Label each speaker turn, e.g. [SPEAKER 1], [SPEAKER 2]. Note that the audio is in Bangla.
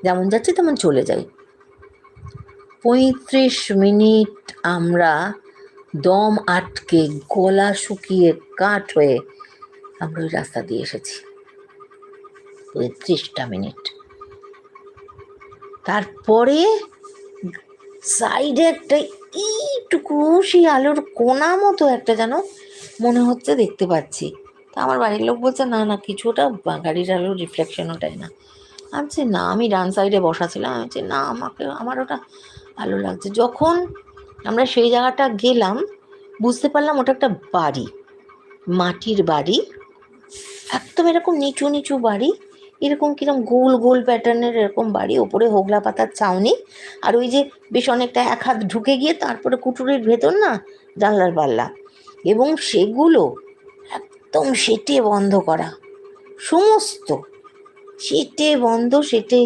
[SPEAKER 1] যেমন যাচ্ছি তেমন চলে যাই। 35 মিনিট আমরা দম আটকে গলা শুকিয়ে কাঠ হয়ে আমরা ওই রাস্তা দিয়ে এসেছি। 35টা মিনিট। তারপরে সাইডে একটা এইটুকু সেই আলোর কোনা মতো একটা যেন মনে হচ্ছে দেখতে পাচ্ছি। তা আমার বাড়ির লোক বলছে না না কিছু ওটা গাড়ির আলোর রিফ্লেকশন, ওটাই না। আমি বলছি না, আমি ডান সাইডে বসা ছিলাম, আমি বলছি না আমার ওটা ভালো লাগছে। যখন আমরা সেই জায়গাটা গেলাম বুঝতে পারলাম ওটা একটা বাড়ি, মাটির বাড়ি, একদম এরকম নিচু নিচু বাড়ি, এরকম কিরম গোল গোল প্যাটার্নের এরকম বাড়ি, ওপরে হোগলা পাতার ছাউনি, আর ওই যে বেশ অনেকটা এক হাত ঢুকে গিয়ে তারপরে কুটুরির ভেতর না জানলার পাল্লা, এবং সেগুলো একদম সেটে বন্ধ করা, সমস্ত সেটে বন্ধ, সেটে